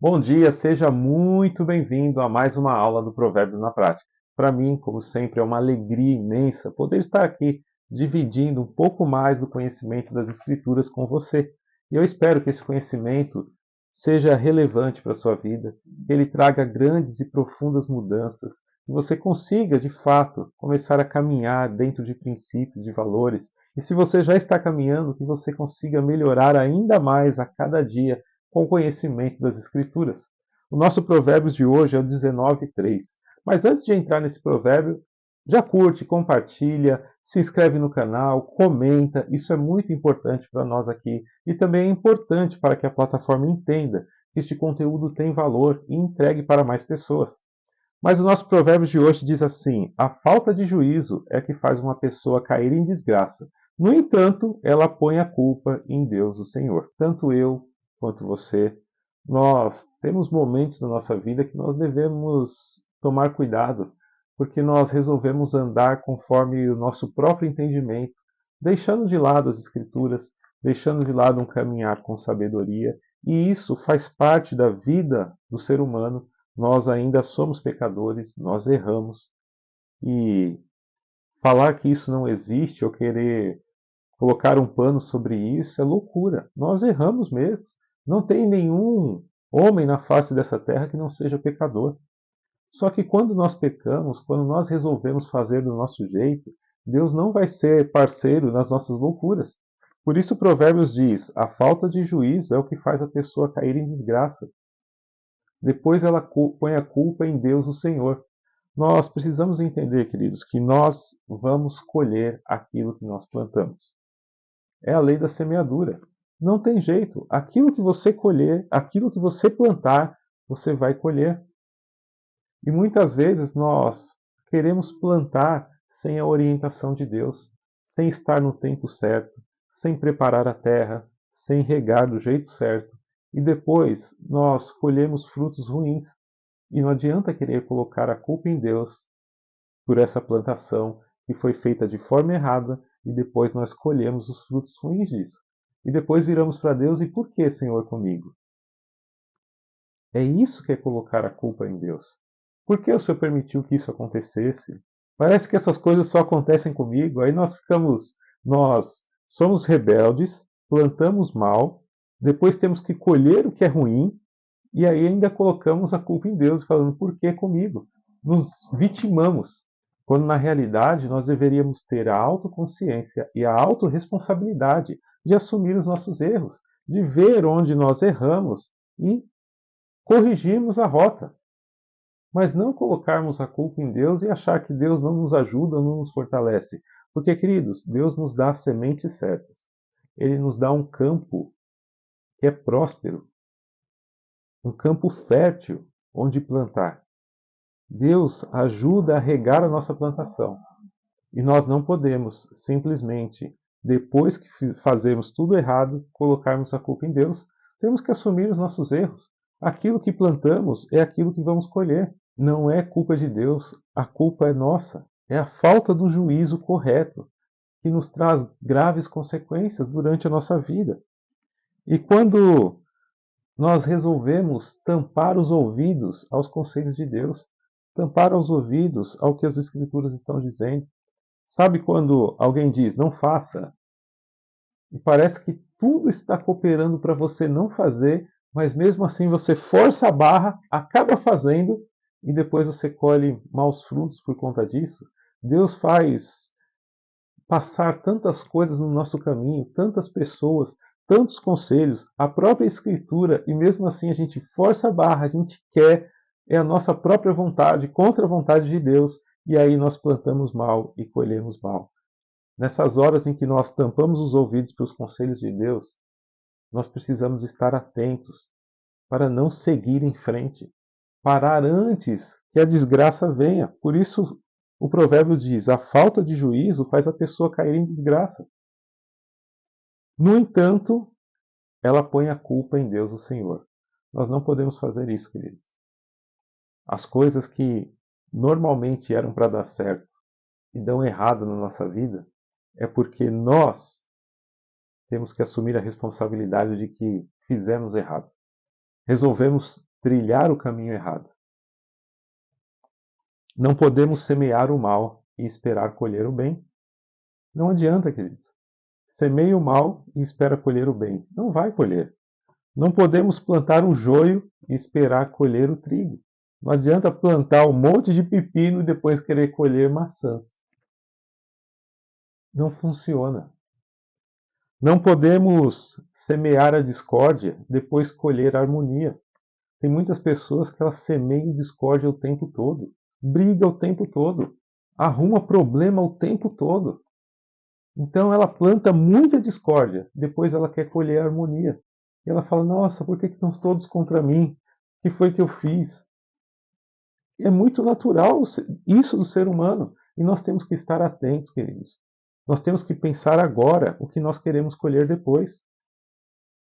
Bom dia, seja muito bem-vindo a mais uma aula do Provérbios na Prática. Para mim, como sempre, é uma alegria imensa poder estar aqui dividindo um pouco mais do conhecimento das Escrituras com você. E eu espero que esse conhecimento seja relevante para a sua vida, que ele traga grandes e profundas mudanças, que você consiga, de fato, começar a caminhar dentro de princípios, de valores. E se você já está caminhando, que você consiga melhorar ainda mais a cada dia com o conhecimento das Escrituras. O nosso Provérbios de hoje é o 19:3. Mas antes de entrar nesse provérbio, já curte, compartilha, se inscreve no canal, comenta, isso é muito importante para nós aqui e também é importante para que a plataforma entenda que este conteúdo tem valor e entregue para mais pessoas. Mas o nosso provérbio de hoje diz assim: a falta de juízo é que faz uma pessoa cair em desgraça. No entanto, ela põe a culpa em Deus, o Senhor. Tanto eu quanto você, nós temos momentos na nossa vida que nós devemos tomar cuidado, porque nós resolvemos andar conforme o nosso próprio entendimento, deixando de lado as Escrituras, deixando de lado um caminhar com sabedoria, e isso faz parte da vida do ser humano. Nós ainda somos pecadores, nós erramos, e falar que isso não existe ou querer colocar um pano sobre isso é loucura. Nós erramos mesmo. Não tem nenhum homem na face dessa terra que não seja pecador. Só que quando nós pecamos, quando nós resolvemos fazer do nosso jeito, Deus não vai ser parceiro nas nossas loucuras. Por isso, Provérbios diz: a falta de juízo é o que faz a pessoa cair em desgraça. Depois ela põe a culpa em Deus, o Senhor. Nós precisamos entender, queridos, que nós vamos colher aquilo que nós plantamos. É a lei da semeadura. Não tem jeito. Aquilo que você colher, aquilo que você plantar, você vai colher. E muitas vezes nós queremos plantar sem a orientação de Deus, sem estar no tempo certo, sem preparar a terra, sem regar do jeito certo. E depois nós colhemos frutos ruins. E não adianta querer colocar a culpa em Deus por essa plantação que foi feita de forma errada e depois nós colhemos os frutos ruins disso. E depois viramos para Deus e por que, Senhor, comigo? É isso que é colocar a culpa em Deus. Por que o Senhor permitiu que isso acontecesse? Parece que essas coisas só acontecem comigo, aí nós somos rebeldes, plantamos mal, depois temos que colher o que é ruim, e aí ainda colocamos a culpa em Deus, falando, por que comigo? Nos vitimamos, quando na realidade nós deveríamos ter a autoconsciência e a autorresponsabilidade de assumir os nossos erros, de ver onde nós erramos e corrigirmos a rota, mas não colocarmos a culpa em Deus e achar que Deus não nos ajuda, não nos fortalece. Porque, queridos, Deus nos dá as sementes certas. Ele nos dá um campo que é próspero, um campo fértil onde plantar. Deus ajuda a regar a nossa plantação. E nós não podemos simplesmente, depois que fazemos tudo errado, colocarmos a culpa em Deus. Temos que assumir os nossos erros. Aquilo que plantamos é aquilo que vamos colher. Não é culpa de Deus, a culpa é nossa. É a falta do juízo correto que nos traz graves consequências durante a nossa vida. E quando nós resolvemos tampar os ouvidos aos conselhos de Deus, tampar os ouvidos ao que as Escrituras estão dizendo. Sabe quando alguém diz não faça, e parece que tudo está cooperando para você não fazer, mas mesmo assim você força a barra, acaba fazendo e depois você colhe maus frutos por conta disso? Deus faz passar tantas coisas no nosso caminho, tantas pessoas, tantos conselhos, a própria Escritura, e mesmo assim a gente força a barra, a gente quer, é a nossa própria vontade, contra a vontade de Deus, e aí nós plantamos mal e colhemos mal. Nessas horas em que nós tampamos os ouvidos para os conselhos de Deus, nós precisamos estar atentos para não seguir em frente, parar antes que a desgraça venha. Por isso o provérbio diz: a falta de juízo faz a pessoa cair em desgraça. No entanto, ela põe a culpa em Deus, o Senhor. Nós não podemos fazer isso, queridos. As coisas que normalmente eram para dar certo e dão errado na nossa vida é porque nós temos que assumir a responsabilidade de que fizemos errado. Resolvemos trilhar o caminho errado. Não podemos semear o mal e esperar colher o bem. Não adianta, queridos. Semeie o mal e espera colher o bem. Não vai colher. Não podemos plantar o joio e esperar colher o trigo. Não adianta plantar um monte de pepino e depois querer colher maçãs. Não funciona. Não podemos semear a discórdia, depois colher a harmonia. Tem muitas pessoas que elas semeiam discórdia o tempo todo, briga o tempo todo, arruma problema o tempo todo. Então ela planta muita discórdia, depois ela quer colher a harmonia. E ela fala: nossa, por que estão todos contra mim? O que foi que eu fiz? E é muito natural isso do ser humano. E nós temos que estar atentos, queridos. Nós temos que pensar agora o que nós queremos colher depois.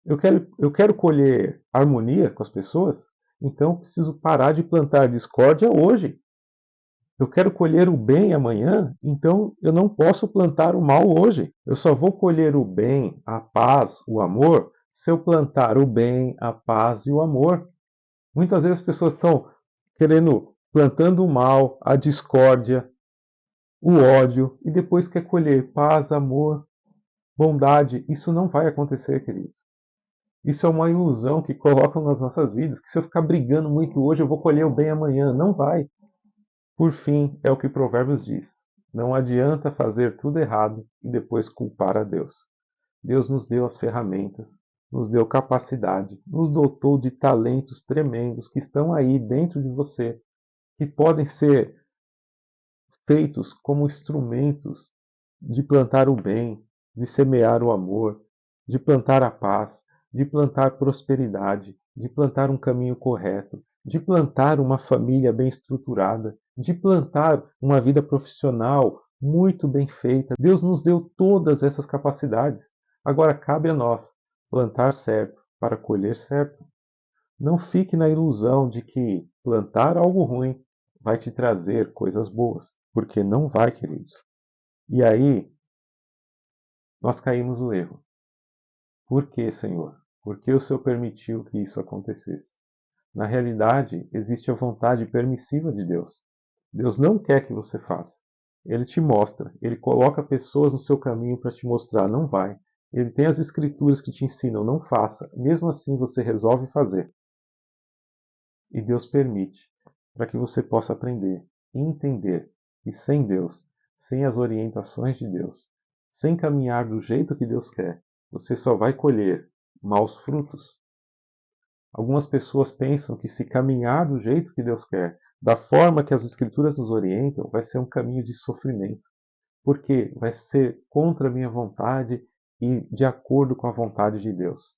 Eu quero colher harmonia com as pessoas, então eu preciso parar de plantar discórdia hoje. Eu quero colher o bem amanhã, então eu não posso plantar o mal hoje. Eu só vou colher o bem, a paz, o amor, se eu plantar o bem, a paz e o amor. Muitas vezes as pessoas estão plantando o mal, a discórdia, o ódio, e depois quer colher paz, amor, bondade. Isso não vai acontecer, queridos. Isso é uma ilusão que colocam nas nossas vidas, que se eu ficar brigando muito hoje, eu vou colher o bem amanhã. Não vai. Por fim, é o que Provérbios diz: não adianta fazer tudo errado e depois culpar a Deus. Deus nos deu as ferramentas, nos deu capacidade, nos dotou de talentos tremendos que estão aí dentro de você, que podem ser feitos como instrumentos de plantar o bem, de semear o amor, de plantar a paz, de plantar prosperidade, de plantar um caminho correto, de plantar uma família bem estruturada, de plantar uma vida profissional muito bem feita. Deus nos deu todas essas capacidades. Agora cabe a nós plantar certo para colher certo. Não fique na ilusão de que plantar algo ruim vai te trazer coisas boas, porque não vai, queridos. E aí, nós caímos no erro. Por que, Senhor? Por que o Senhor permitiu que isso acontecesse? Na realidade, existe a vontade permissiva de Deus. Deus não quer que você faça. Ele te mostra, ele coloca pessoas no seu caminho para te mostrar, não vai. Ele tem as escrituras que te ensinam, não faça. Mesmo assim, você resolve fazer. E Deus permite, para que você possa aprender e entender que sem Deus, sem as orientações de Deus, sem caminhar do jeito que Deus quer, você só vai colher maus frutos. Algumas pessoas pensam que se caminhar do jeito que Deus quer, da forma que as Escrituras nos orientam, vai ser um caminho de sofrimento, porque vai ser contra a minha vontade e de acordo com a vontade de Deus.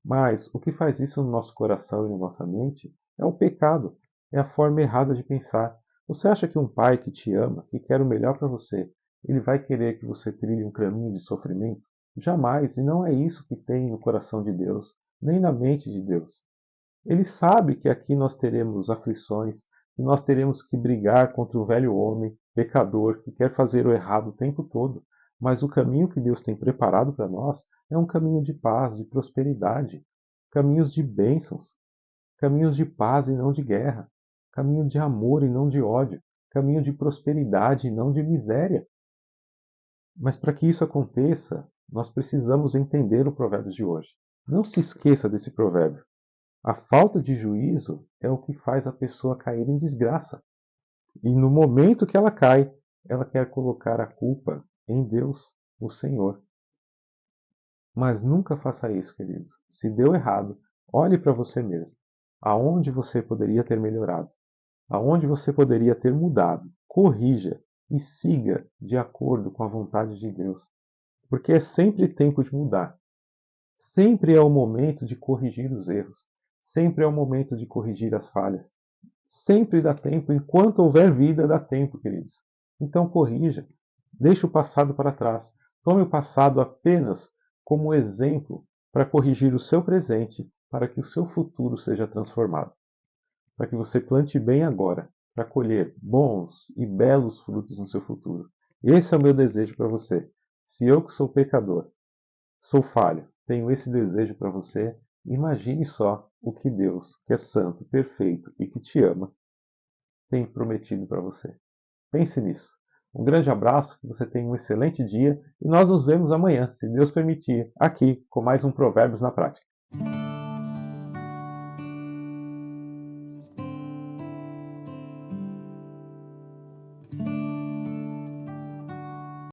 Mas o que faz isso no nosso coração e na nossa mente é o pecado, é a forma errada de pensar. Você acha que um pai que te ama, que quer o melhor para você, ele vai querer que você trilhe um caminho de sofrimento? Jamais, e não é isso que tem no coração de Deus, nem na mente de Deus. Ele sabe que aqui nós teremos aflições, que nós teremos que brigar contra o velho homem, pecador, que quer fazer o errado o tempo todo. Mas o caminho que Deus tem preparado para nós é um caminho de paz, de prosperidade, caminhos de bênçãos, caminhos de paz e não de guerra, caminho de amor e não de ódio, caminho de prosperidade e não de miséria. Mas para que isso aconteça, nós precisamos entender o provérbio de hoje. Não se esqueça desse provérbio. A falta de juízo é o que faz a pessoa cair em desgraça. E no momento que ela cai, ela quer colocar a culpa em Deus, o Senhor. Mas nunca faça isso, queridos. Se deu errado, olhe para você mesmo. Aonde você poderia ter melhorado? Aonde você poderia ter mudado? Corrija e siga de acordo com a vontade de Deus. Porque é sempre tempo de mudar. Sempre é o momento de corrigir os erros. Sempre é o momento de corrigir as falhas. Sempre dá tempo, enquanto houver vida, dá tempo, queridos. Então corrija. Deixe o passado para trás. Tome o passado apenas como exemplo para corrigir o seu presente, para que o seu futuro seja transformado. Para que você plante bem agora, para colher bons e belos frutos no seu futuro. Esse é o meu desejo para você. Se eu que sou pecador, sou falho, tenho esse desejo para você, Imagine só o que Deus, que é santo, perfeito e que te ama, tem prometido para você. Pense nisso. Um grande abraço, que você tenha um excelente dia e nós nos vemos amanhã, se Deus permitir, aqui com mais um Provérbios na Prática.